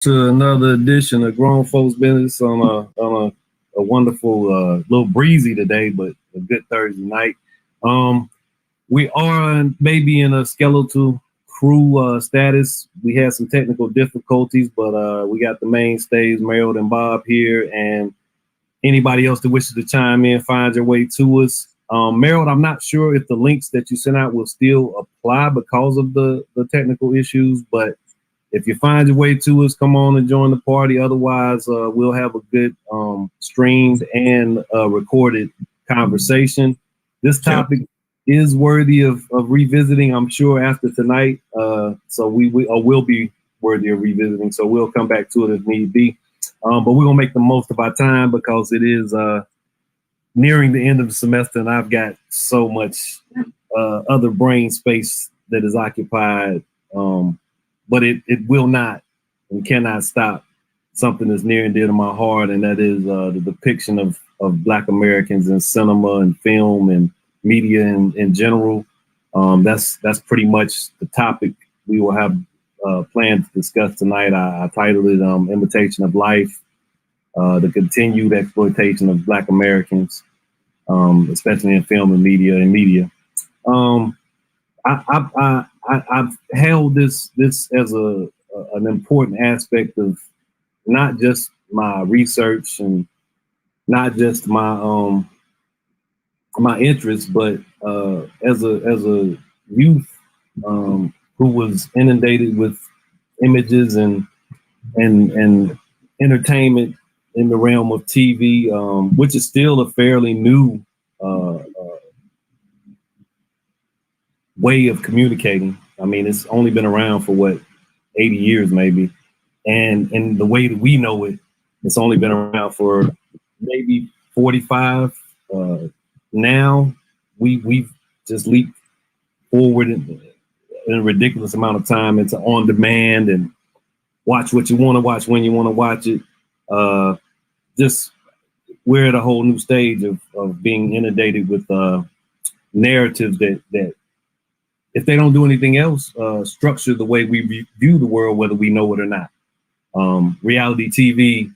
to another edition of Grown Folks Business on a wonderful, little breezy today, but a good Thursday night. We are maybe in a skeletal crew status. We had some technical difficulties, but we got the mainstays, Meryl and Bob here, and anybody else that wishes to chime in, find your way to us. Meryl, I'm not sure if the links that you sent out will still apply because of the technical issues, but if you find your way to us, come on and join the party. Otherwise, we'll have a good streamed and recorded conversation. This topic is worthy of revisiting, I'm sure, after tonight. So we will be worthy of revisiting. So we'll come back to it if need be. But we're going to make the most of our time because it is nearing the end of the semester, and I've got so much other brain space that is occupied. But it will not and cannot stop something that's near and dear to my heart, and that is the depiction of Black Americans in cinema and film and media in general. That's pretty much the topic we will have planned to discuss tonight. I titled it Imitation of Life, the continued exploitation of Black Americans, especially in film and media. I've held this as an important aspect of not just my research and not just my my interests, but as a youth who was inundated with images and entertainment in the realm of TV, which is still a fairly new way of communicating. I mean, it's only been around for 80 years maybe. And in the way that we know it, it's only been around for maybe 45. Now we've just leaped forward in a ridiculous amount of time into on demand and watch what you want to watch when you want to watch it. Just we're at a whole new stage of being inundated with narratives that if they don't do anything else, structure the way we view the world, whether we know it or not. Reality TV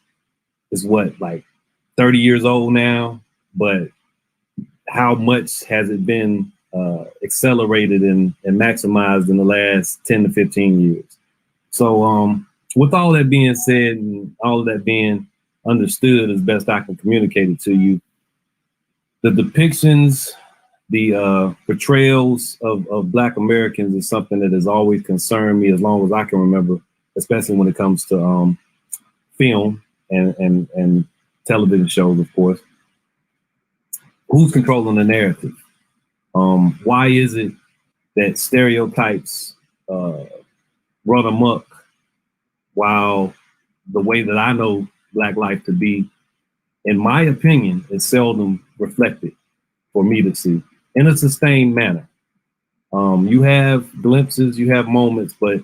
is like 30 years old now, but how much has it been accelerated and maximized in the last 10 to 15 years? So with all that being said and all of that being understood as best I can communicate it to you, the depictions, the portrayals of Black Americans is something that has always concerned me as long as I can remember, especially when it comes to film and television shows, of course. Who's controlling the narrative? Why is it that stereotypes run amok while the way that I know Black life to be, in my opinion, is seldom reflected for me to see in a sustained manner? You have glimpses, you have moments, but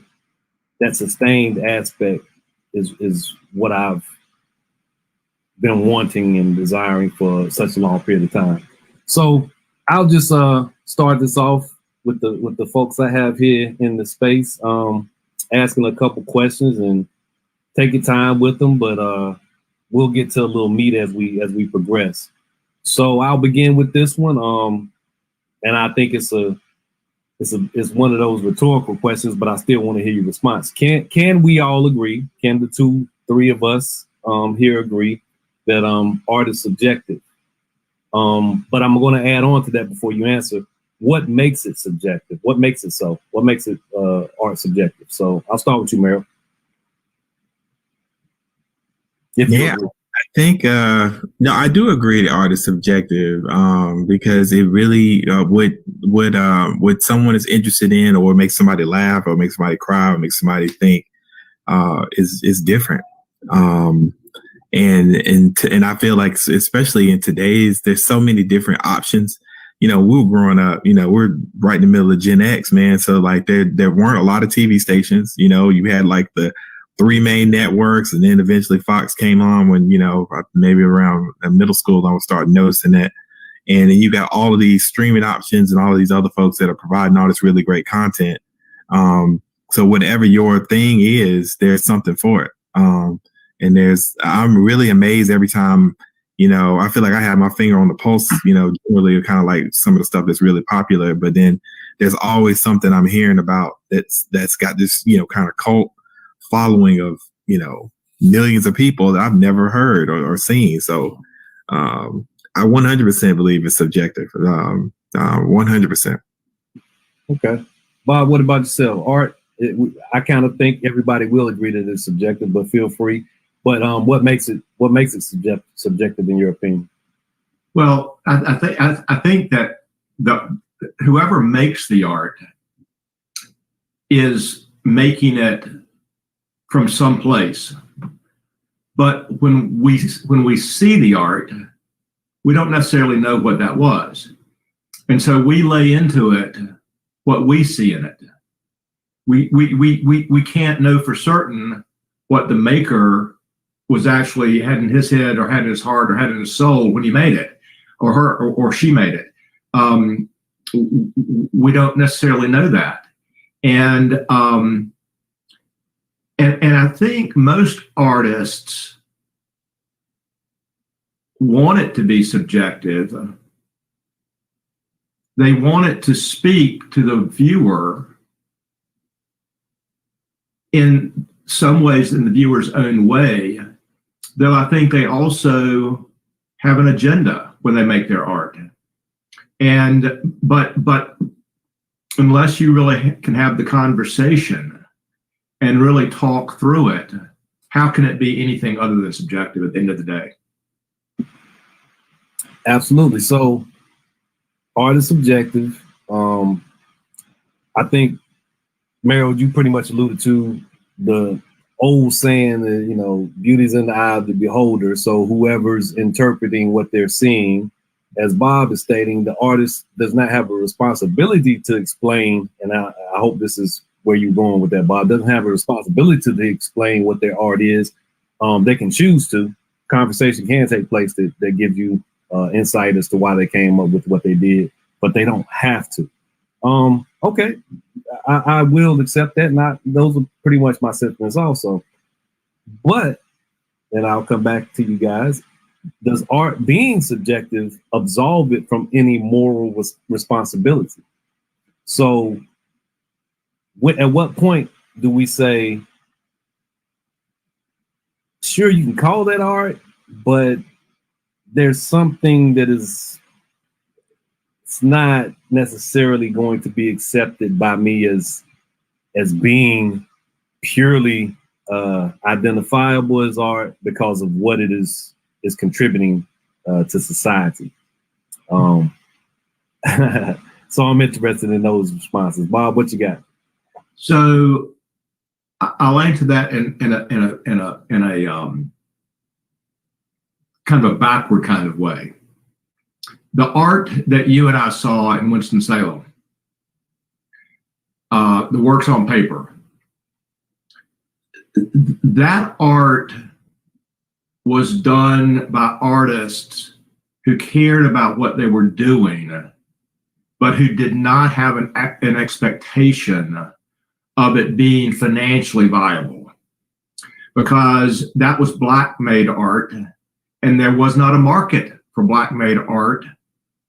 that sustained aspect is what I've been wanting and desiring for such a long period of time. So I'll just start this off with the folks I have here in the space, asking a couple questions and take your time with them, but we'll get to a little meat as we progress. So I'll begin with this one. And I think it's one of those rhetorical questions, but I still want to hear your response. Can we all agree? Can the three of us here agree that art is subjective? But I'm going to add on to that before you answer. What makes it subjective? What makes it so? What makes it art subjective? So I'll start with you, Meryl. Yeah, I think no, I do agree that art is subjective because it really what someone is interested in or makes somebody laugh or makes somebody cry or makes somebody think is different. And I feel like especially in today's, there's so many different options. We were growing up, we're right in the middle of Gen X, man. So like there weren't a lot of TV stations. You had like the 3 main networks, and then eventually Fox came on when, maybe around middle school, I was starting noticing that. And then you got all of these streaming options and all of these other folks that are providing all this really great content. So whatever your thing is, there's something for it. And I'm really amazed every time, I feel like I have my finger on the pulse, generally kind of like some of the stuff that's really popular, but then there's always something I'm hearing about that's got this, kind of cult following of, millions of people that I've never heard or seen. So I 100% believe it's subjective. 100%. Okay. Bob, what about yourself? Art, I kind of think everybody will agree that it's subjective, but feel free. But what makes it subjective in your opinion? Well, I think that whoever makes the art is making it from some place. But when we see the art, we don't necessarily know what that was. And so we lay into it what we see in it. We can't know for certain what the maker was actually had in his head or had in his heart or had in his soul when he made it, or her or she made it. We don't necessarily know that. And I think most artists want it to be subjective. They want it to speak to the viewer in some ways in the viewer's own way, though I think they also have an agenda when they make their art. But unless you really can have the conversation and really talk through it, how can it be anything other than subjective at the end of the day? Absolutely. So art is subjective. I think, Meryl, you pretty much alluded to the old saying that, beauty's in the eye of the beholder. So whoever's interpreting what they're seeing, as Bob is stating, the artist does not have a responsibility to explain, and I hope this is where you're going with that, Bob, doesn't have a responsibility to explain what their art is. They can choose to. Conversation can take place that gives you insight as to why they came up with what they did, but they don't have to. Okay, I will accept that. Those are pretty much my sentiments also. But, and I'll come back to you guys, does art being subjective absolve it from any moral responsibility? So at what point do we say, sure, you can call that art, but there's something that it's not necessarily going to be accepted by me as being purely identifiable as art because of what it is contributing to society. So I'm interested in those responses. Bob, what you got? So I'll answer that in a kind of a backward kind of way. The art that you and I saw in Winston-Salem, the works on paper, that art was done by artists who cared about what they were doing, but who did not have an expectation of it being financially viable, because that was black-made art, and there was not a market for black-made art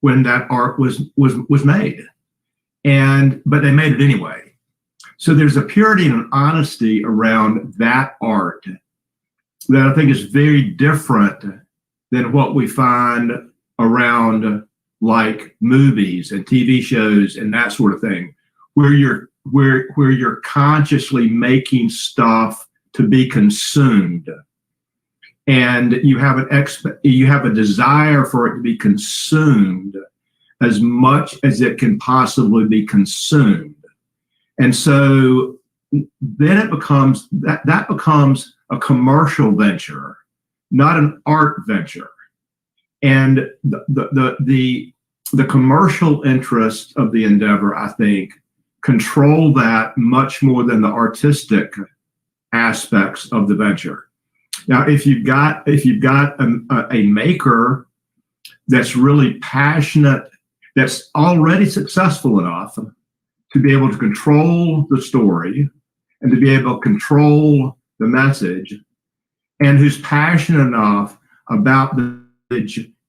when that art was made, but they made it anyway. So there's a purity and an honesty around that art that I think is very different than what we find around like movies and TV shows and that sort of thing, where you're consciously making stuff to be consumed, and you have a desire for it to be consumed as much as it can possibly be consumed. And so then it becomes that becomes a commercial venture, not an art venture. And the commercial interest of the endeavor, I think, control that much more than the artistic aspects of the venture. Now, if you've got a maker that's really passionate, that's already successful enough to be able to control the story and to be able to control the message, and who's passionate enough about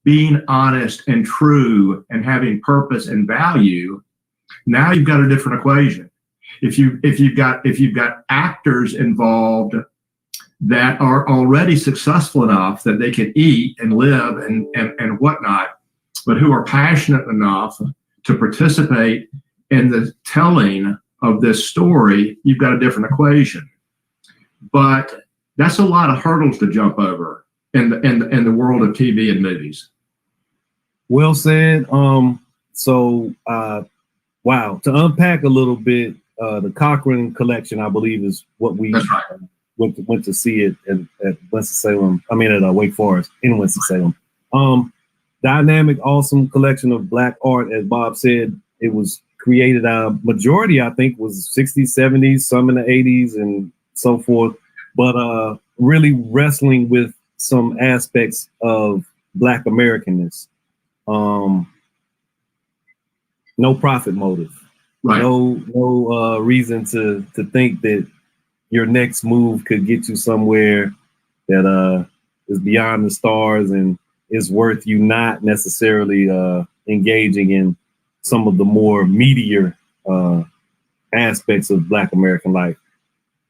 being honest and true and having purpose and value, now you've got a different equation. If you've got actors involved that are already successful enough that they can eat and live and whatnot, but who are passionate enough to participate in the telling of this story, you've got a different equation. But that's a lot of hurdles to jump over in the world of TV and movies. Well said. So wow. To unpack a little bit, the Cochran collection, I believe, is what we That's right. went to see it at Winston-Salem. I mean, at Wake Forest in Winston-Salem. Dynamic, awesome collection of Black art, as Bob said. It was created. Majority, I think, was 60s, 70s, some in the 80s, and so forth. But really wrestling with some aspects of Black Americanness. No profit motive. Right. No reason to think that your next move could get you somewhere that is beyond the stars and is worth you not necessarily engaging in some of the more meatier aspects of Black American life.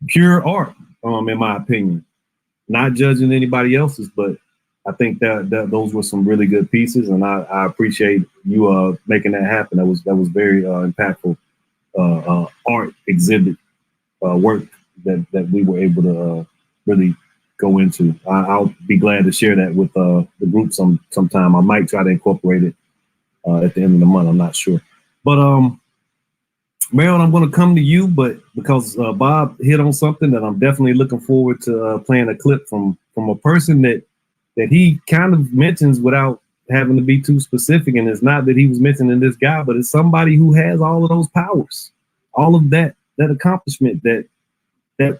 Pure art, in my opinion. Not judging anybody else's, but I think that those were some really good pieces, and I appreciate you making that happen. That was very impactful art exhibit work that we were able to really go into. I'll be glad to share that with the group sometime. I might try to incorporate it at the end of the month. I'm not sure, but Marilyn, I'm going to come to you, but because Bob hit on something that I'm definitely looking forward to playing a clip from a person that he kind of mentions without having to be too specific. And it's not that he was mentioning this guy, but it's somebody who has all of those powers, all of that accomplishment that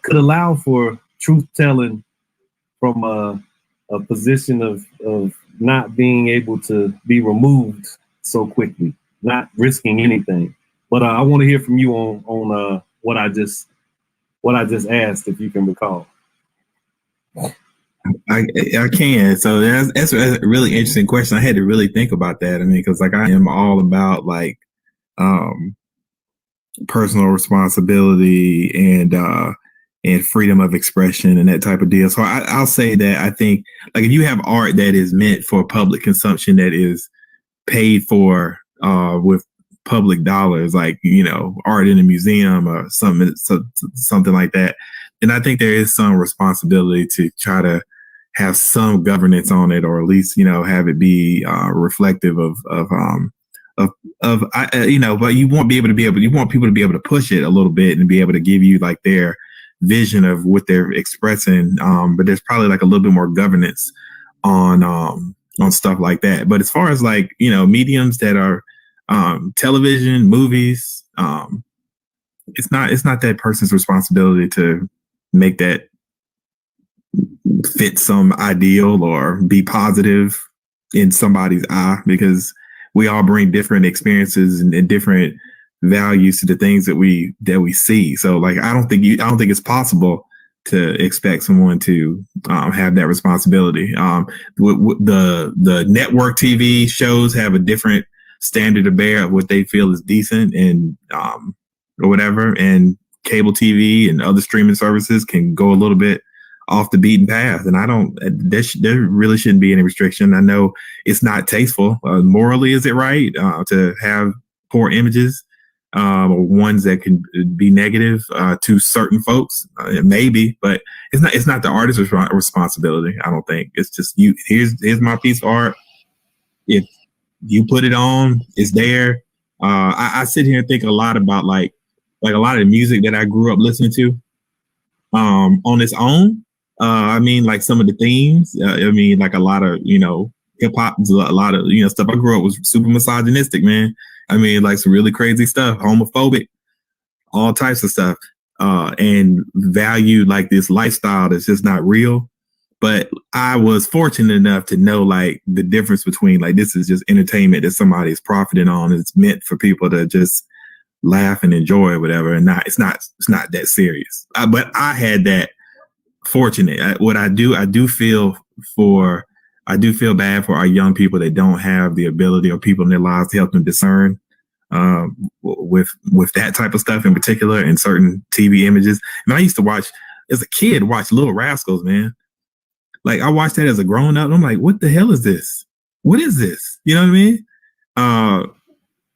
could allow for truth telling from a position of not being able to be removed so quickly, not risking anything. But I want to hear from you on what I just asked, if you can recall. I can. So that's a really interesting question. I had to really think about that. I mean, because like I am all about like personal responsibility and freedom of expression and that type of deal. So I'll say that I think like if you have art that is meant for public consumption, that is paid for with public dollars, like, you know, art in a museum or something like that, then I think there is some responsibility to try to have some governance on it, or at least, you know, have it be reflective of you know, but you want people to be able to push it a little bit and be able to give you like their vision of what they're expressing. But there's probably like a little bit more governance on stuff like that. But as far as like, you know, mediums that are television, movies, it's not that person's responsibility to make that fit some ideal or be positive in somebody's eye, because we all bring different experiences and different values to the things that we see. So like, I don't think it's possible to expect someone to have that responsibility. The network TV shows have a different standard to bear of what they feel is decent and or whatever, and cable TV and other streaming services can go a little bit off the beaten path. And there really shouldn't be any restriction. I know it's not tasteful. Morally, is it right to have poor images or ones that can be negative to certain folks? Maybe, but it's not the artist's responsibility. I don't think. It's just you. Here's my piece of art. If you put it on, it's there. I sit here and think a lot about like a lot of the music that I grew up listening to on its own. I mean, like some of the themes, I mean, like a lot of, you know, hip hop, a lot of, you know, stuff I grew up was super misogynistic, man. I mean, like some really crazy stuff, homophobic, all types of stuff, and value like this lifestyle that's just not real. But I was fortunate enough to know like the difference between like, this is just entertainment that somebody is profiting on. It's meant for people to just laugh and enjoy or whatever. And it's not that serious. But I had that fortunate. I do feel bad for our young people that don't have the ability or people in their lives to help them discern with that type of stuff in particular and certain TV images. And I used to watch as a kid, Little Rascals, man. Like I watched that as a grown up. And I'm like, what the hell is this? What is this? You know what I mean?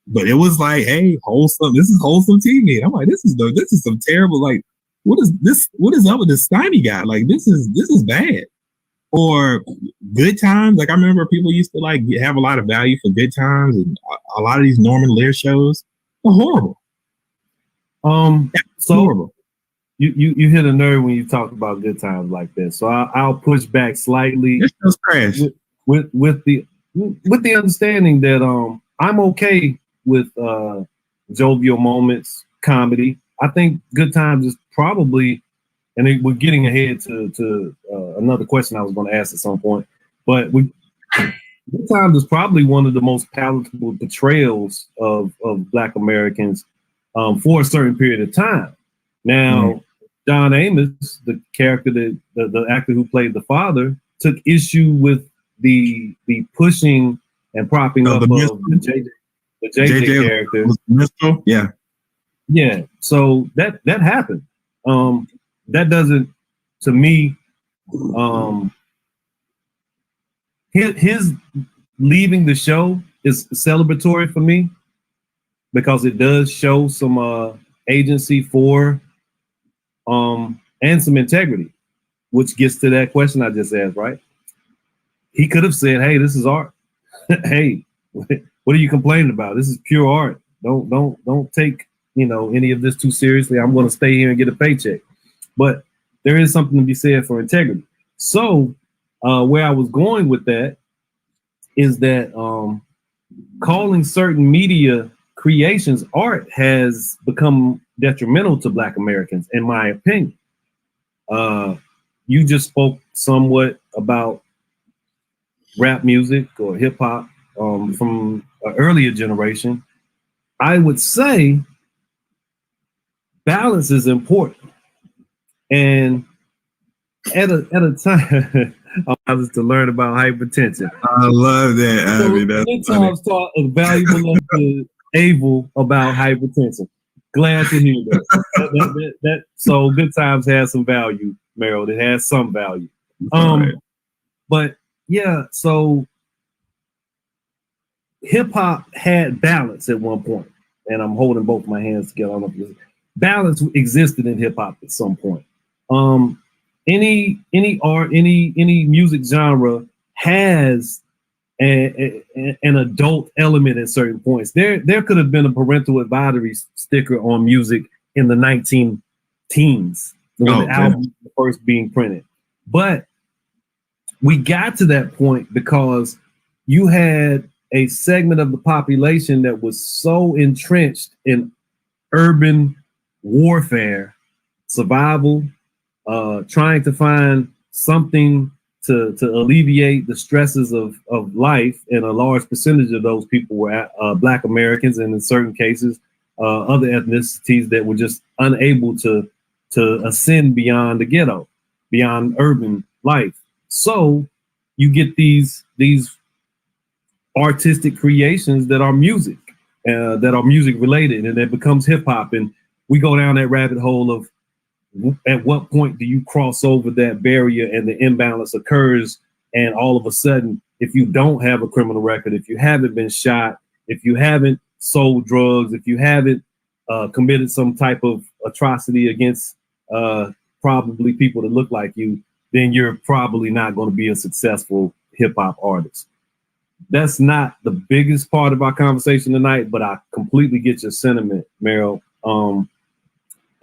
But it was like, hey, wholesome. This is wholesome TV. And I'm like, this is some terrible. Like, what is this? What is up with this Steiny guy? Like, this is bad. Or Good Times. Like I remember people used to like have a lot of value for Good Times, and a lot of these Norman Lear shows are horrible. So horrible. You hit a nerve when you talk about Good Times like this. So I'll push back slightly. This show's trash. With the understanding that I'm okay with jovial moments, comedy. I think Good Times is probably, and we're getting ahead to another question I was going to ask at some point, but Good Times is probably one of the most palatable portrayals of Black Americans for a certain period of time. Now, John Amos, the character that the actor who played the father, took issue with the pushing and propping up of the JJ character. Yeah. So that happened. That doesn't, to me, his leaving the show is celebratory for me because it does show some agency for and some integrity, which gets to that question I just asked, right? He could have said, hey, this is art. Hey, what are you complaining about? This is pure art. Don't take, any of this too seriously. I'm going to stay here and get a paycheck. But there is something to be said for integrity. So where I was going with that is that calling certain media creations art has become detrimental to Black Americans, in my opinion. You just spoke somewhat about rap music or hip hop from an earlier generation. I would say balance is important. And at a time, I was to learn about hypertension. I love that. I mean, that's funny. Times taught a valuable lesson to Abel about hypertension. Glad to hear that. So Good Times has some value, Merrill. It has some value. Right. But yeah, so hip hop had balance at one point, and I'm holding both my hands together. I don't know if balance existed in hip hop at some point. Any art, any music genre has an adult element at certain points. There could have been a parental advisory sticker on music in the 19 teens when the album was first being printed. But we got to that point because you had a segment of the population that was so entrenched in urban warfare, survival, trying to find something to alleviate the stresses of life, and a large percentage of those people were Black Americans, and in certain cases, other ethnicities that were just unable to ascend beyond the ghetto, beyond urban life. So you get these artistic creations that are music related, and it becomes hip hop, and we go down that rabbit hole of at what point do you cross over that barrier and the imbalance occurs, and all of a sudden, if you don't have a criminal record, if you haven't been shot, if you haven't sold drugs, if you haven't committed some type of atrocity against probably people that look like you, then you're probably not going to be a successful hip hop artist. That's not the biggest part of our conversation tonight, but I completely get your sentiment, Merrill.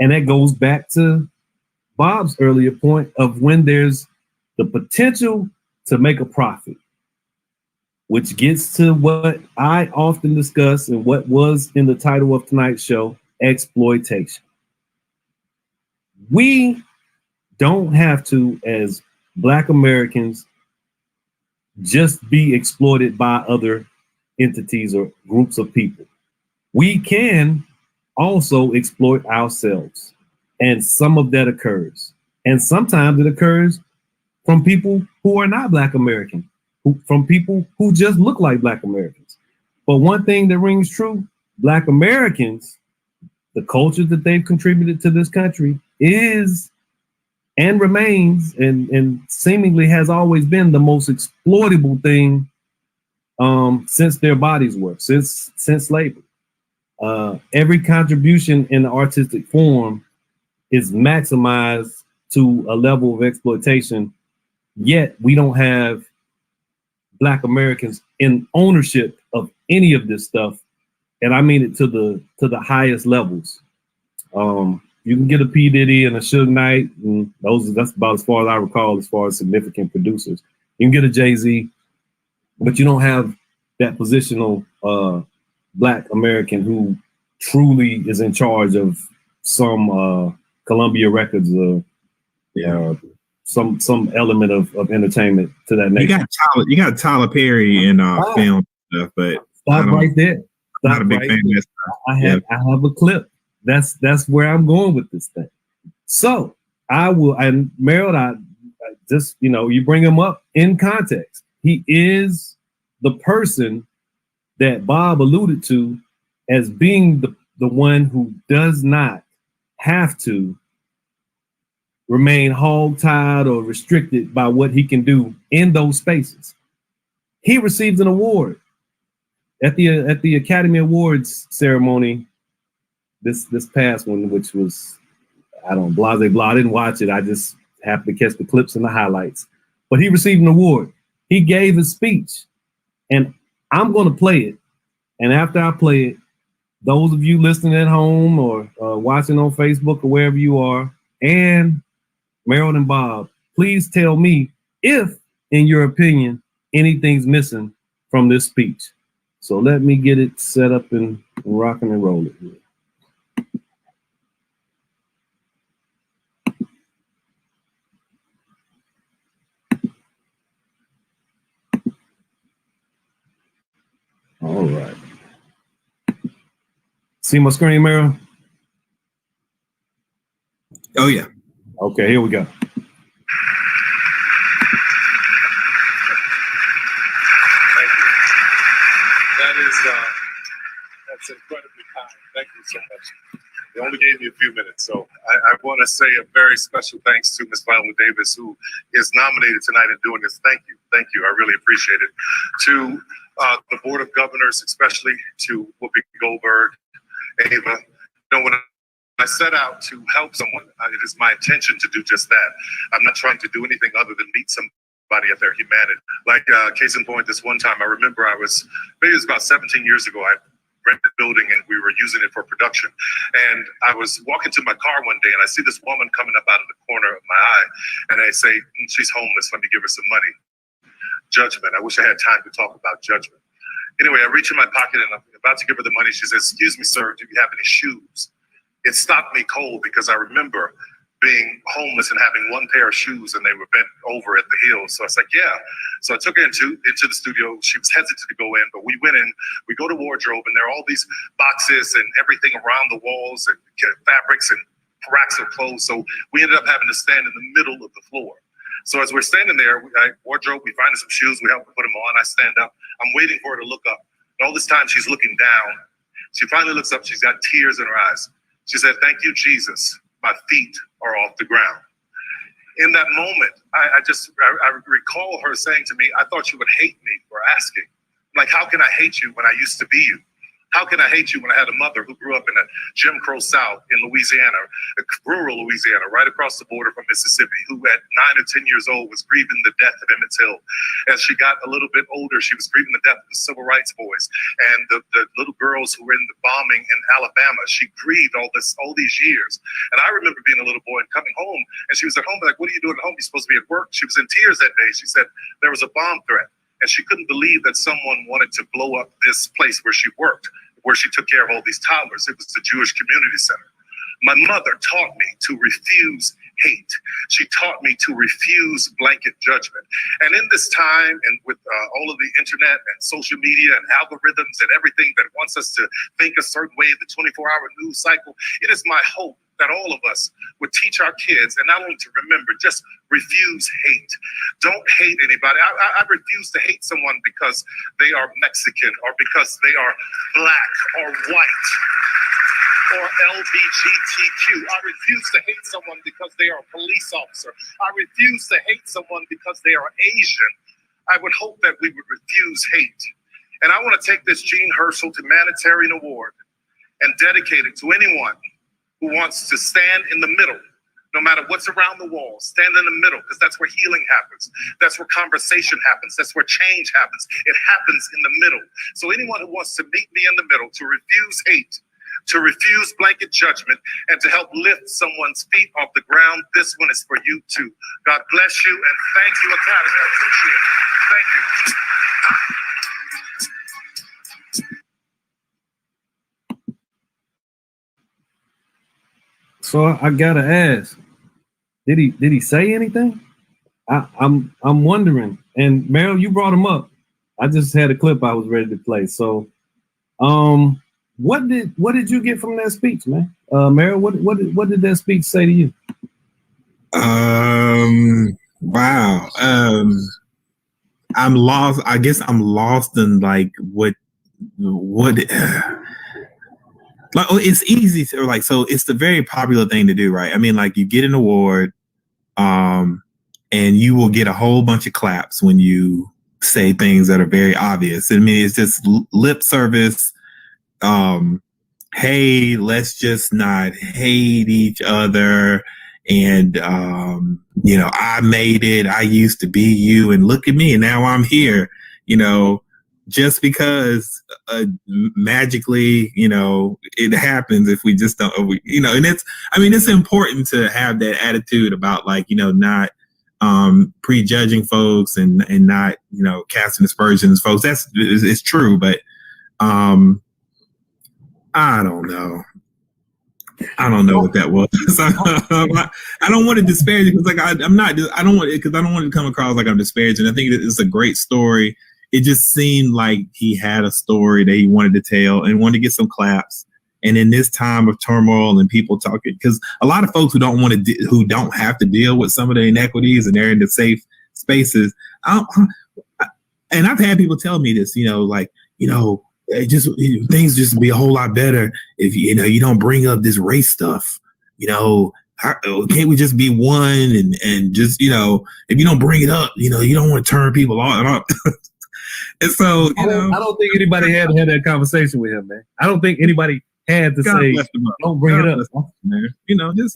And that goes back to Bob's earlier point of when there's the potential to make a profit, which gets to what I often discuss and what was in the title of tonight's show, exploitation. We don't have to, as Black Americans, just be exploited by other entities or groups of people. We can also exploit ourselves, and some of that occurs. And sometimes it occurs from people who are not Black American, from people who just look like Black Americans. But one thing that rings true, Black Americans, the culture that they've contributed to this country is and remains and seemingly has always been the most exploitable thing since their bodies were, since slavery. Every contribution in the artistic form is maximized to a level of exploitation, yet we don't have Black Americans in ownership of any of this stuff. And I mean it to the highest levels. You can get a P. Diddy and a Suge Knight, and that's about as far as I recall as far as significant producers. You can get a Jay-Z, but you don't have that positional Black American who truly is in charge of some Columbia Records, some element of entertainment to that nature. You got Tyler Perry in film stuff, but stop right there. Not a big fan of that stuff. I have a clip. That's where I'm going with this thing. So I will, and Merrill, I just, you bring him up in context. He is the person that Bob alluded to as being the one who does not have to remain hog-tied or restricted by what he can do in those spaces. He received an award at the Academy Awards ceremony this past one, which was, blase blah. I didn't watch it. I just happened to catch the clips and the highlights. But he received an award. He gave his speech, and I'm going to play it. And after I play it, those of you listening at home or watching on Facebook or wherever you are, and Merrill and Bob, please tell me if, in your opinion, anything's missing from this speech. So let me get it set up and rocking and rolling. All right. See my screen, Merrill? Oh, yeah. Okay, here we go. Thank you. That's incredibly kind. Thank you so much. They only gave me a few minutes, so I want to say a very special thanks to Ms. Viola Davis, who is nominated tonight and doing this. Thank you. I really appreciate it. To the Board of Governors, especially to Whoopi Goldberg, Ava. When I set out to help someone, it is my intention to do just that. I'm not trying to do anything other than meet somebody at their humanity. Like case in point, this one time I remember maybe it was about 17 years ago, I rented the building and we were using it for production. And I was walking to my car one day and I see this woman coming up out of the corner of my eye and I say, she's homeless, let me give her some money. Judgment. I wish I had time to talk about judgment. Anyway, I reach in my pocket and I'm about to give her the money. She says, excuse me, sir, do you have any shoes? It stopped me cold because I remember being homeless and having one pair of shoes and they were bent over at the heel. So I was like, yeah. So I took her into the studio. She was hesitant to go in, but we went in, we go to wardrobe and there are all these boxes and everything around the walls and fabrics and racks of clothes. So we ended up having to stand in the middle of the floor. So as we're standing there, wardrobe, we find some shoes, we help her put them on. I stand up, I'm waiting for her to look up. And all this time she's looking down. She finally looks up, she's got tears in her eyes. She said, thank you, Jesus. My feet are off the ground. In that moment, I recall her saying to me, I thought you would hate me for asking. Like, how can I hate you when I used to be you? How can I hate you when I had a mother who grew up in a Jim Crow South in Louisiana, rural Louisiana, right across the border from Mississippi, who at 9 or 10 years old was grieving the death of Emmett Till. As she got a little bit older, she was grieving the death of the civil rights boys and the little girls who were in the bombing in Alabama. She grieved all these years. And I remember being a little boy and coming home, and she was at home, like, what are you doing at home? You're supposed to be at work. She was in tears that day. She said there was a bomb threat. And she couldn't believe that someone wanted to blow up this place where she worked, where she took care of all these toddlers. It was the Jewish Community Center. My mother taught me to refuse hate. She taught me to refuse blanket judgment. And in this time, and with all of the internet and social media and algorithms and everything that wants us to think a certain way, the 24-hour news cycle, it is my hope that all of us would teach our kids, and not only to remember, just refuse hate. Don't hate anybody. I refuse to hate someone because they are Mexican or because they are black or white or LGBTQ. I refuse to hate someone because they are a police officer. I refuse to hate someone because they are Asian. I would hope that we would refuse hate. And I want to take this Jean Hersel Humanitarian Award and dedicate it to anyone who wants to stand in the middle, no matter what's around the wall, stand in the middle, because that's where healing happens. That's where conversation happens. That's where change happens. It happens in the middle. So anyone who wants to meet me in the middle, to refuse hate, to refuse blanket judgment, and to help lift someone's feet off the ground, this one is for you too. God bless you, and thank you, Academy. I appreciate it. Thank you. So I gotta ask, did he say anything? I'm wondering. And Meryl, you brought him up. I just had a clip I was ready to play. So, what did you get from that speech, man? Meryl, what did that speech say to you? Wow. I'm lost. I guess I'm lost in like what like, it's easy to like, so it's the very popular thing to do, right? I mean, like you get an award, and you will get a whole bunch of claps when you say things that are very obvious. I mean, it's just lip service. Hey, let's just not hate each other. And, you know, I made it. I used to be you, and look at me. And now I'm here, you know. Just because magically, you know, it happens if we just don't, you know, and it's important to have that attitude about like, you know, not prejudging folks and not, you know, casting aspersions, folks. It's true, but I don't know. I don't know what that was. I don't want to disparage it because like I don't want it to come across like I'm disparaging. I think it's a great story. It just seemed like he had a story that he wanted to tell and wanted to get some claps. And in this time of turmoil and people talking, because a lot of folks who don't have to deal with some of the inequities and they're in the safe spaces. And I've had people tell me this, you know, like, you know, things just be a whole lot better if you don't bring up this race stuff. You know, can't we just be one and just, you know, if you don't bring it up, you know, you don't want to turn people off. And so, you know, I don't think anybody had to have that conversation with him, man. I don't think anybody had to say, don't bring it up, man. You know, just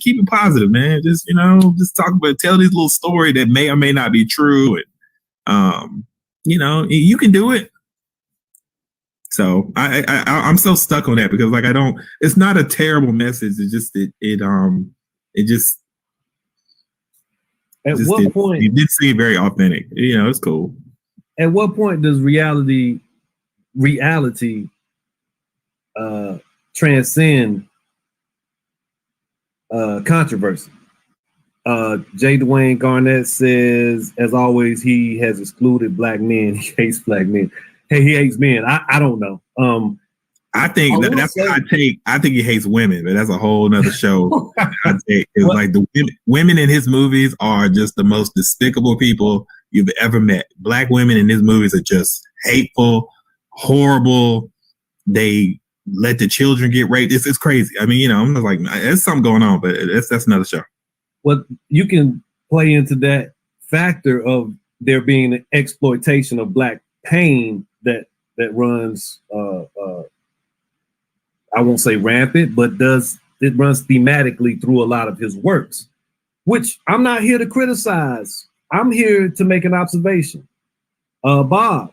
keep it positive, man. Just, you know, just tell this little story that may or may not be true. And, you know, you can do it. So I'm so stuck on that because like, it's not a terrible message. It's just, it did seem very authentic. You know, it's cool. At what point does reality transcend controversy? J. Dwayne Garnett says, as always, he has excluded black men. He hates black men. Hey, he hates men. I don't know. I think that's what I take. I think he hates women, but that's a whole nother show. It's like the women in his movies are just the most despicable people you've ever met. Black women in his movies are just hateful, horrible. They let the children get raped. It's crazy. I mean, you know, I'm just like, there's something going on, but that's another show. Well, you can play into that factor of there being an exploitation of black pain that runs I won't say rampant, but it runs thematically through a lot of his works, which I'm not here to criticize. I'm here to make an observation. Bob,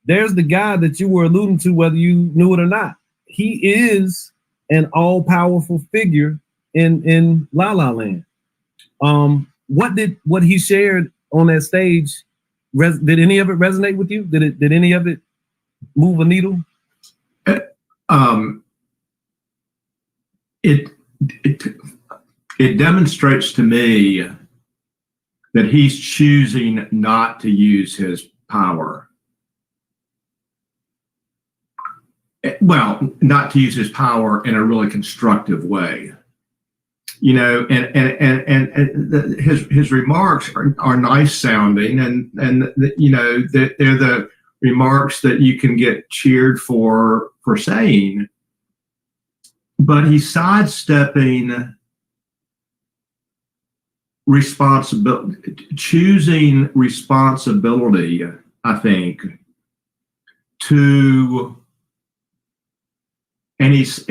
there's the guy that you were alluding to, whether you knew it or not. He is an all-powerful figure in La La Land. What he shared on that stage, did any of it resonate with you? Did any of it move a needle? it demonstrates to me that he's choosing not to use his power. Well, not to use his power in a really constructive way. You know, and his remarks are nice sounding, and you know that they're the remarks that you can get cheered for saying, but he's sidestepping responsibility, choosing responsibility, I think, to, and he's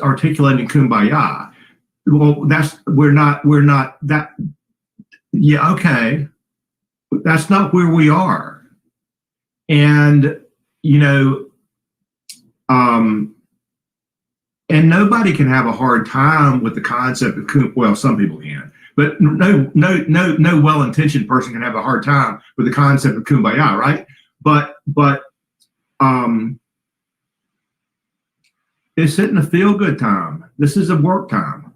articulating kumbaya. Well, we're not that. Yeah, okay, but that's not where we are. And you know, and nobody can have a hard time with the concept of well, some people can, but no well-intentioned person can have a hard time with the concept of kumbaya, right? But this isn't a feel-good time. This is a work time,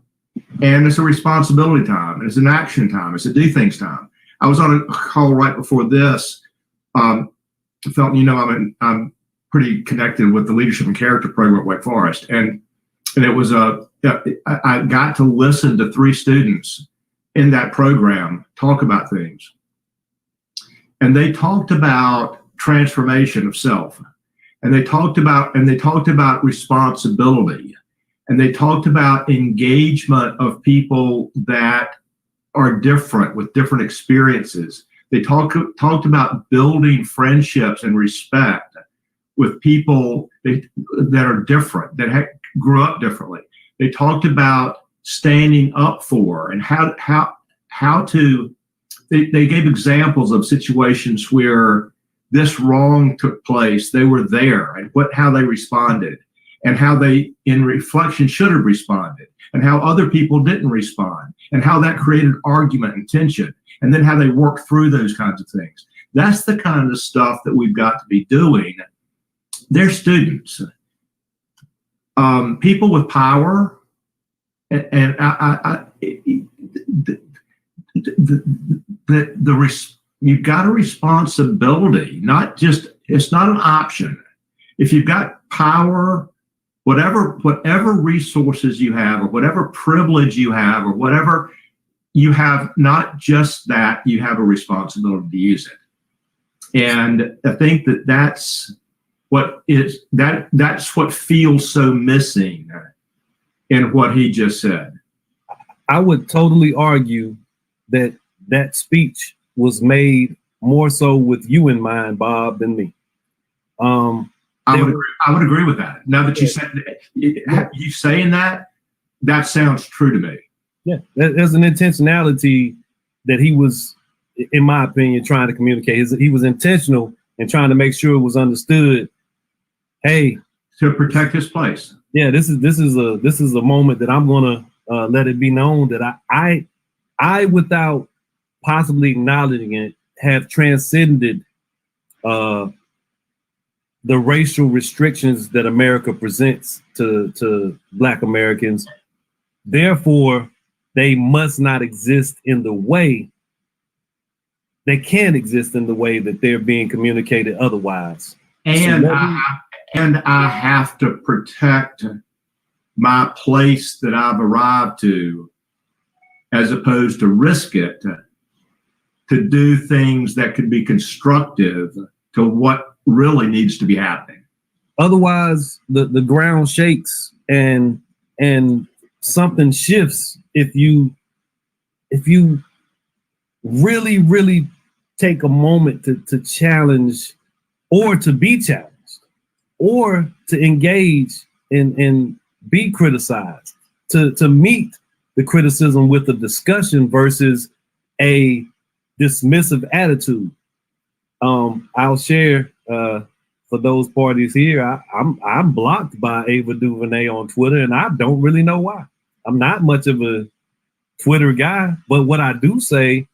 and it's a responsibility time, and it's an action time. It's a do things time. I was on a call right before this. Felt, you know, I'm pretty connected with the leadership and character program at Wake Forest, and it was I got to listen to 3 students in that program talk about things, and they talked about transformation of self. And they talked about responsibility, and they talked about engagement of people that are different with different experiences. They talked about building friendships and respect with people that are different, that grew up differently. They talked about standing up for and how to. They gave examples of situations where this wrong took place. They were there, and how they responded, and how they, in reflection, should have responded, and how other people didn't respond, and how that created argument and tension, and then how they worked through those kinds of things. That's the kind of stuff that we've got to be doing. They're students, people with power, and you've got a responsibility, it's not an option. If you've got power, whatever resources you have, or whatever privilege you have, or whatever you have, not just that, you have a responsibility to use it. And I think that's what feels so missing in what he just said. I would totally argue that speech was made more so with you in mind, Bob, than me. I would agree with that. Now that you said you saying that sounds true to me. Yeah, there's an intentionality that he was, in my opinion, trying to communicate. He was intentional in trying to make sure it was understood. Hey, to protect his place. Yeah, this is a moment that I'm gonna let it be known that I without possibly acknowledging it, have transcended the racial restrictions that America presents to Black Americans. Therefore, they must not exist in the way, they can't exist in the way that they're being communicated otherwise. And I have to protect my place that I've arrived to, as opposed to risk it to do things that could be constructive to what really needs to be happening. Otherwise, the ground shakes and something shifts if you really, really take a moment to challenge, or to be challenged, or to engage and be criticized, to meet the criticism with a discussion versus a dismissive attitude. I'll share for those parties here. I'm blocked by Ava DuVernay on Twitter, and I don't really know why. I'm not much of a Twitter guy, but what I do say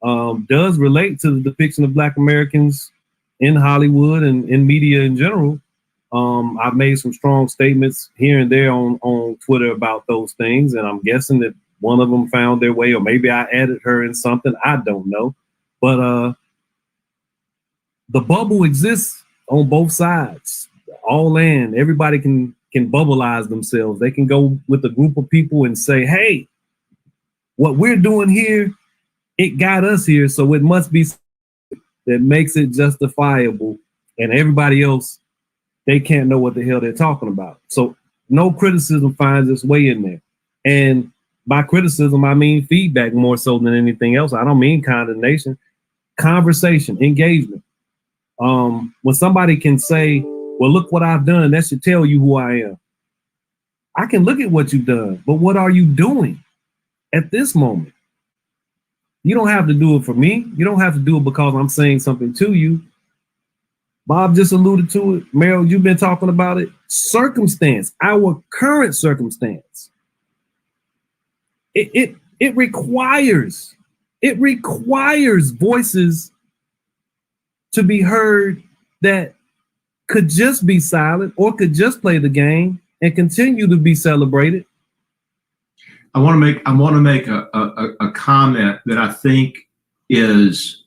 does relate to the depiction of Black Americans in Hollywood and in media in general. I've made some strong statements here and there on Twitter about those things, and I'm guessing that one of them found their way, or maybe I added her in something. I don't know. But the bubble exists on both sides. All in, everybody can bubbleize themselves. They can go with a group of people and say, hey, what we're doing here, it got us here, so it must be that makes it justifiable, and everybody else, they can't know what the hell they're talking about. So no criticism finds its way in there. And by criticism, I mean feedback more so than anything else. I don't mean condemnation. Conversation, engagement. When somebody can say, well, look what I've done, that should tell you who I am. I can look at what you've done, but what are you doing at this moment? You don't have to do it for me. You don't have to do it because I'm saying something to you. Bob just alluded to it. Meryl, you've been talking about it. Circumstance, our current circumstance. It requires voices to be heard that could just be silent or could just play the game and continue to be celebrated. I want to make a comment that I think is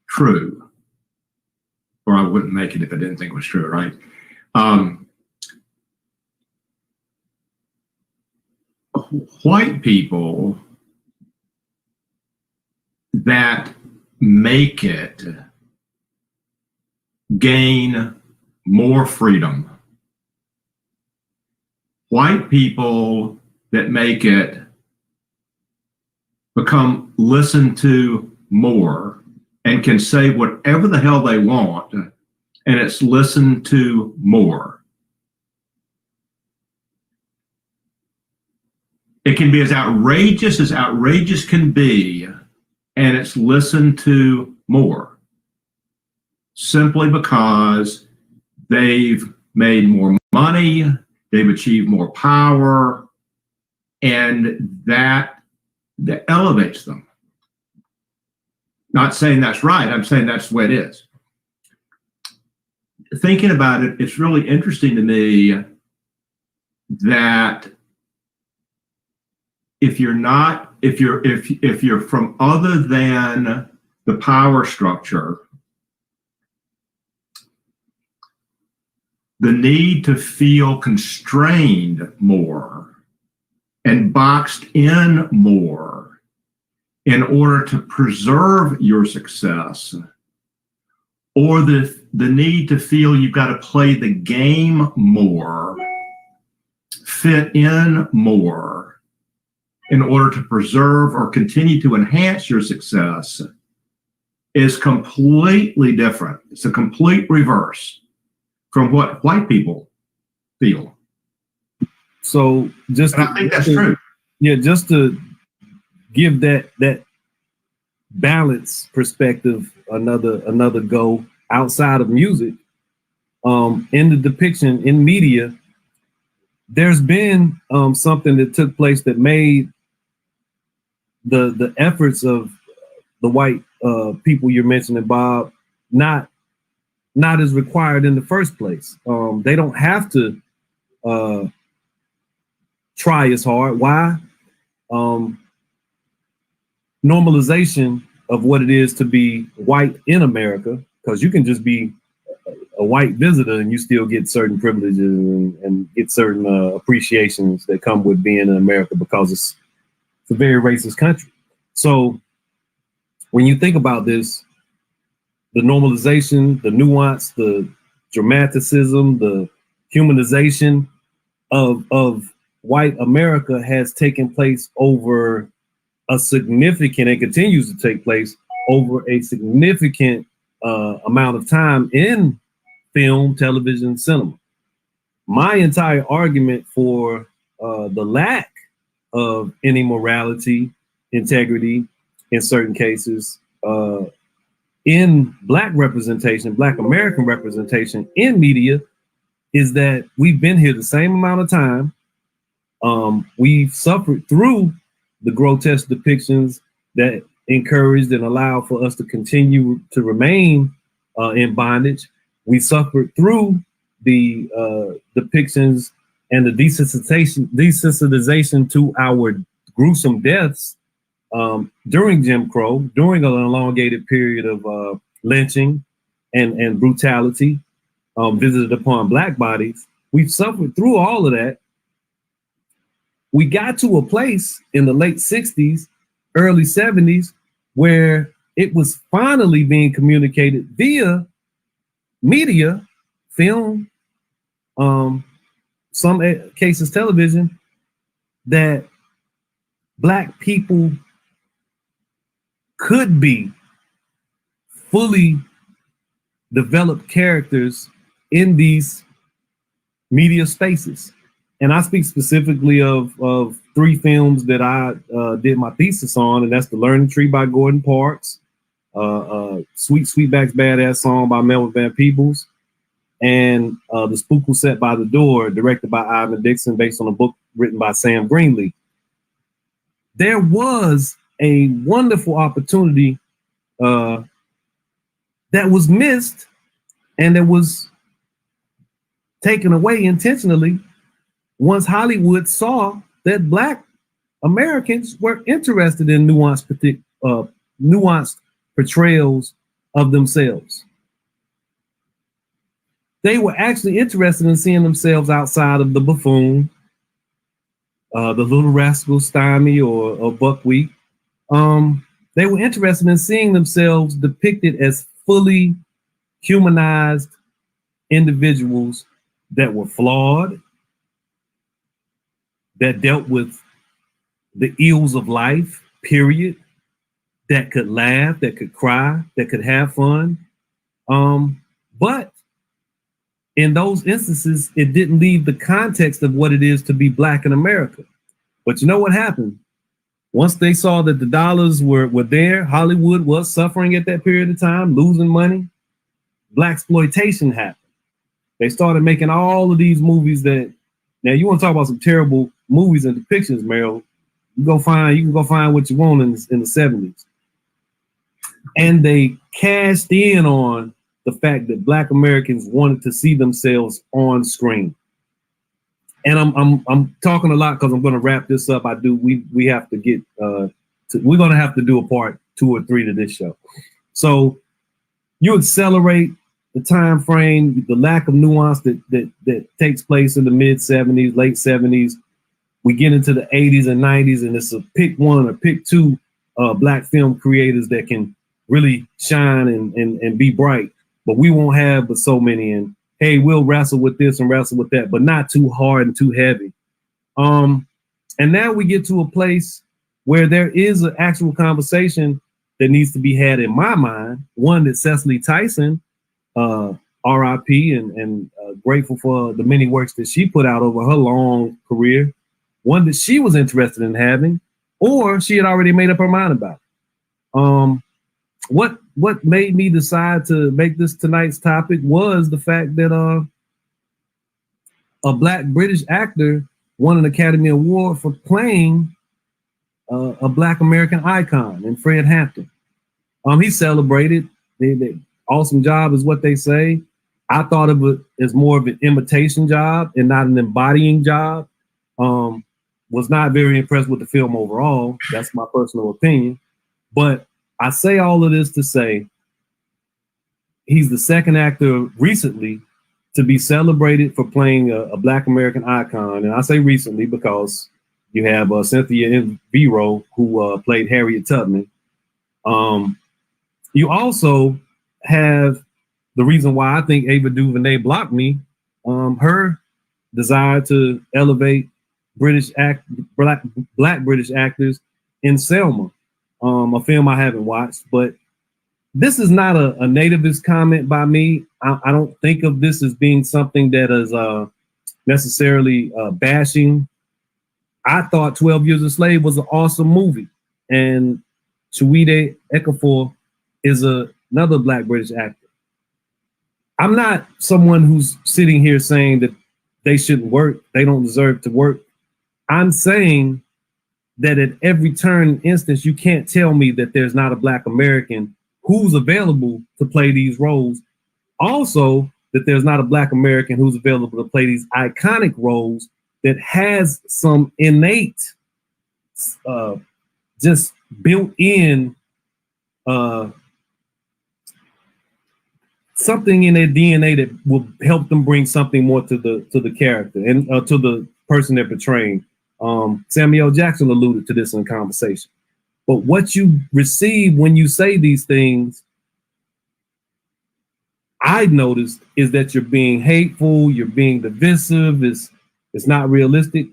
true, or I wouldn't make it if I didn't think it was true, right? White people that make it gain more freedom. White people that make it become listened to more and can say whatever the hell they want, and it's listened to more. It can be as outrageous can be, and it's listened to more, simply because they've made more money, they've achieved more power, and that elevates them. Not saying that's right, I'm saying that's the way it is. Thinking about it, it's really interesting to me that if you're from other than the power structure, the need to feel constrained more and boxed in more in order to preserve your success, or the need to feel you've got to play the game more, fit in more in order to preserve or continue to enhance your success is completely different. It's a complete reverse from what white people feel. So just, and I think that's true. Yeah, just to give that balance perspective another go outside of music, in the depiction in media, there's been something that took place that made the efforts of the white people you're mentioning, Bob, not as required in the first place. They don't have to try as hard. Why? Normalization of what it is to be white in America, because you can just be a white visitor and you still get certain privileges and get certain appreciations that come with being in America, because it's a very racist country. So when you think about this, the normalization, the nuance, the dramaticism, the humanization of white America has taken place over a significant, and continues to take place over a significant amount of time in film, television, cinema. My entire argument for the lack of any morality, integrity in certain cases in Black representation, Black American representation in media, is that we've been here the same amount of time. We've suffered through the grotesque depictions that encouraged and allowed for us to continue to remain in bondage. We suffered through the depictions and the desensitization to our gruesome deaths during Jim Crow, during an elongated period of lynching and brutality visited upon Black bodies. We've suffered through all of that. We got to a place in the late 60s, early 70s, where it was finally being communicated via media, film, some cases television, that Black people could be fully developed characters in these media spaces. And I speak specifically of three films that I did my thesis on, and that's The Learning Tree by Gordon Parks, Sweet Sweetback's Badass Song by Melvin Van Peebles, and The Spook Who Sat by the Door, directed by Ivan Dixon, based on a book written by Sam Greenlee. There was a wonderful opportunity that was missed and that was taken away intentionally once Hollywood saw that Black Americans were interested in nuanced portrayals of themselves. They were actually interested in seeing themselves outside of the buffoon, the Little Rascal, Stymie, or Buckwheat. They were interested in seeing themselves depicted as fully humanized individuals that were flawed, that dealt with the ills of life, period, that could laugh, that could cry, that could have fun. But in those instances, it didn't leave the context of what it is to be Black in America. But you know what happened? Once they saw that the dollars were there, Hollywood was suffering at that period of time, losing money, Blaxploitation happened. They started making all of these movies that, now you want to talk about some terrible movies and depictions, Meryl, you can go find what you want in the 70s. And they cashed in on the fact that Black Americans wanted to see themselves on screen. And I'm talking a lot because I'm going to wrap this up. We have to get we're going to have to do a part 2 or 3 to this show. So you accelerate the time frame, the lack of nuance that takes place in the mid 70s, late 70s. We get into the 80s and 90s, and it's a pick one or pick two Black film creators that can really shine and be bright. But we won't have but so many. And hey, we'll wrestle with this and wrestle with that, but not too hard and too heavy. And now we get to a place where there is an actual conversation that needs to be had in my mind. One that Cecily Tyson, RIP, and grateful for the many works that she put out over her long career. One that she was interested in having, or she had already made up her mind about. What made me decide to make this tonight's topic was the fact that a Black British actor won an Academy Award for playing a Black American icon in Fred Hampton. He celebrated. They awesome job is what they say. I thought of it as more of an imitation job and not an embodying job. Was not very impressed with the film overall. That's my personal opinion. But I say all of this to say he's the second actor recently to be celebrated for playing a Black American icon. And I say recently because you have Cynthia Erivo, who played Harriet Tubman. You also have the reason why I think Ava DuVernay blocked me, her desire to elevate Black British actors in Selma, a film I haven't watched. But this is not a nativist comment by me. I don't think of this as being something that is necessarily bashing. I thought 12 Years a Slave was an awesome movie, and Chiwetel Ejiofor is another Black British actor. I'm not someone who's sitting here saying that they shouldn't work, they don't deserve to work. I'm saying that at every turn and instance, you can't tell me that there's not a Black American who's available to play these roles. Also, that there's not a Black American who's available to play these iconic roles that has some innate, just built in something in their DNA that will help them bring something more to the character and to the person they're portraying. Samuel Jackson alluded to this in the conversation. But what you receive when you say these things, I noticed, is that you're being hateful, you're being divisive, it's not realistic.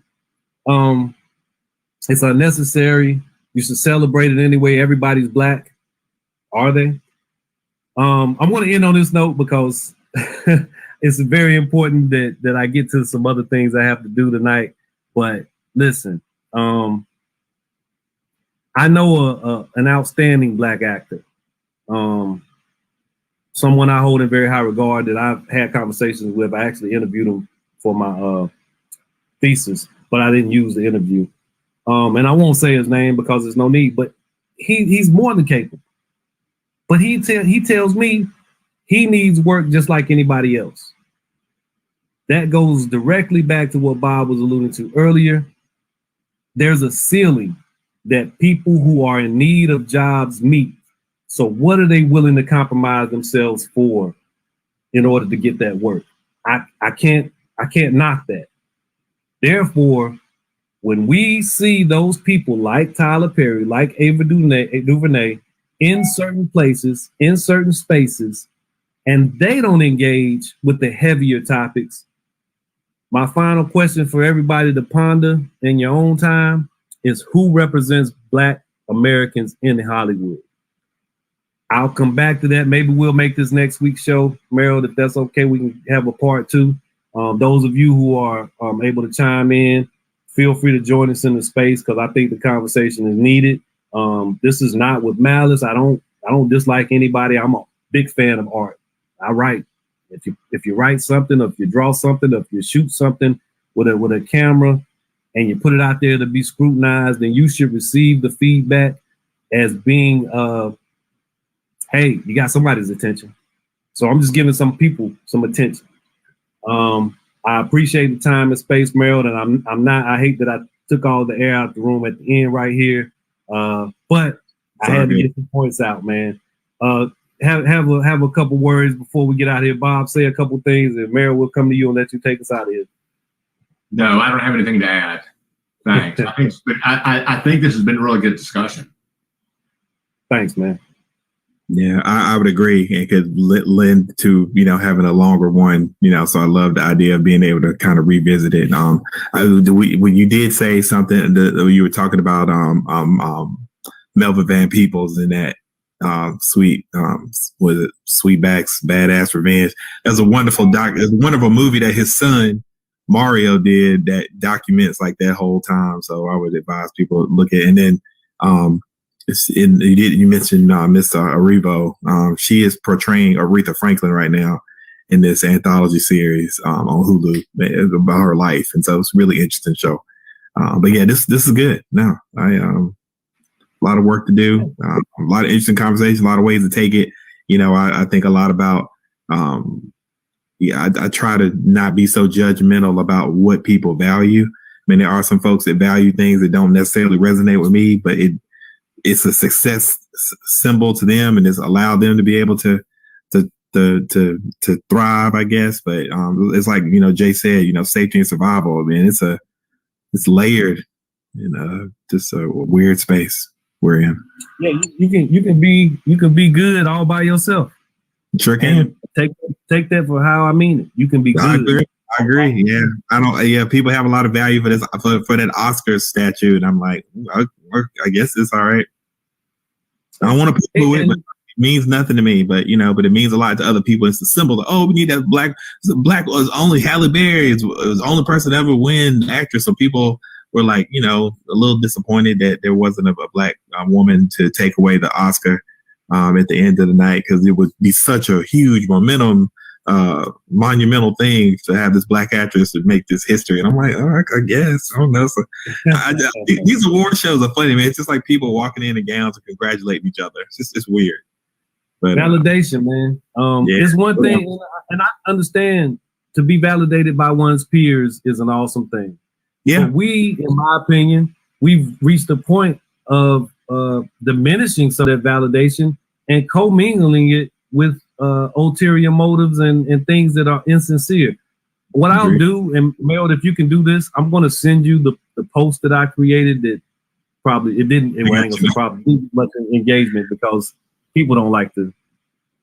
It's unnecessary. You should celebrate it anyway. Everybody's Black. Are they? I'm going to end on this note because it's very important that I get to some other things I have to do tonight. But listen, I know an outstanding Black actor, someone I hold in very high regard that I've had conversations with. I actually interviewed him for my thesis, but I didn't use the interview. And I won't say his name because there's no need, but he's more than capable. But he tells me he needs work just like anybody else. That goes directly back to what Bob was alluding to earlier. There's a ceiling that people who are in need of jobs meet. So what are they willing to compromise themselves for in order to get that work? I can't knock that. Therefore, when we see those people like Tyler Perry, like Ava DuVernay in certain places, in certain spaces, and they don't engage with the heavier topics, my final question for everybody to ponder in your own time is, who represents Black Americans in Hollywood? I'll come back to that. Maybe we'll make this next week's show, Meryl, if that's okay. We can have a part 2. Those of you who are able to chime in, feel free to join us in the space because I think the conversation is needed. This is not with malice. I don't dislike anybody. I'm a big fan of art. I write. If you write something, or if you draw something, or if you shoot something with a camera and you put it out there to be scrutinized, then you should receive the feedback as being, hey, you got somebody's attention. So I'm just giving some people some attention. I appreciate the time and space, Meryl, and I hate that I took all the air out the room at the end right here. But I had to get some points out, man. Have a couple words before we get out of here. Bob, say a couple things, and Meryl will come to you and let you take us out of here. No, I don't have anything to add. Thanks. I think this has been a really good discussion. Thanks, man. Yeah, I would agree. It could lend to, having a longer one, so I love the idea of being able to kind of revisit it. When you did say something that you were talking about, Melvin Van Peebles and that Sweetback's Badass Revenge. There's a wonderful movie that his son Mario did that documents like that whole time. So I would advise people to look at it. And then you mentioned Miss Arrivo. She is portraying Aretha Franklin right now in this anthology series on Hulu about her life, and so it's a really interesting show. But yeah, this is good. No, a lot of work to do, a lot of interesting conversations, a lot of ways to take it. I think a lot about. I try to not be so judgmental about what people value. I mean, there are some folks that value things that don't necessarily resonate with me, but it's a success symbol to them, and it's allowed them to be able to thrive, I guess. But it's like Jay said, safety and survival. I mean, it's layered in just a weird space we're in. Yeah, you can be good all by yourself. Sure can. Take that for how I mean it. You can be good. I agree. Yeah, people have a lot of value for this for that Oscar statue, and I'm like, I guess it's all right. I don't want to poo it, but it means nothing to me. But but it means a lot to other people. It's a symbol of, we need that black was only Halle Berry was the only person to ever win actress. So people were like, a little disappointed that there wasn't a black woman to take away the Oscar at the end of the night, because it would be such a huge monumental thing to have this black actress to make this history. And I'm like, all right, I guess. I don't know. So these award shows are funny, man. It's just like people walking in gowns and congratulating each other. It's weird. But validation, man. Yeah. It's one thing, and I understand to be validated by one's peers is an awesome thing. yeah, But we, in my opinion, we've reached a point of diminishing some of that validation and commingling it with ulterior motives and things that are insincere. What I'll do, and Mel, if you can do this, I'm going to send you the post that I created that probably it ain't gonna say probably didn't much engagement because people don't like to,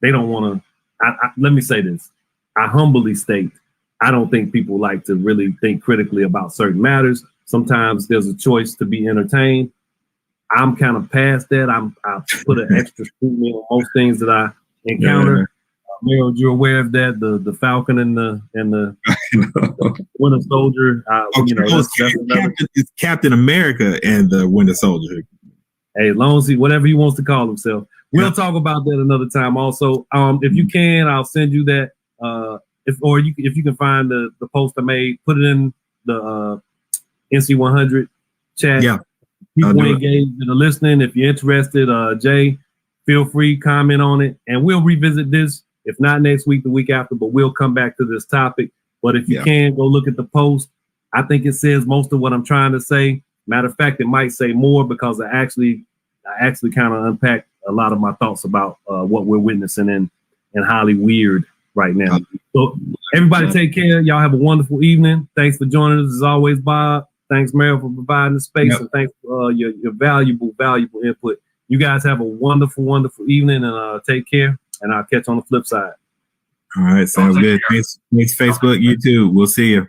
they don't want to. Let me say this. I humbly state, I don't think people like to really think critically about certain matters. Sometimes there's a choice to be entertained. I'm kind of past that. I put an extra scrutiny on most things that I encounter. Meryl, you're aware of that, the Falcon and the Winter Soldier. It's Captain America and the Winter Soldier. Hey, as long as whatever he wants to call himself. We'll talk about that another time. Also, if you can, I'll send you that. If you can find the post I made, put it in the NC100 chat. Yeah, people engaged that are listening. If you're interested, Jay, feel free, comment on it, and we'll revisit this. If not next week, the week after, but we'll come back to this topic. But if you can, go look at the post. I think it says most of what I'm trying to say. Matter of fact, it might say more because I actually kind of unpacked a lot of my thoughts about what we're witnessing in highly weird right now. So everybody take care. Y'all have a wonderful evening. Thanks for joining us as always, Bob. Thanks, Meryl, for providing the space, and thanks for your valuable input. You guys have a wonderful, wonderful evening, and take care. And I'll catch you on the flip side. All right, sounds good. Thanks, Facebook, YouTube. We'll see you.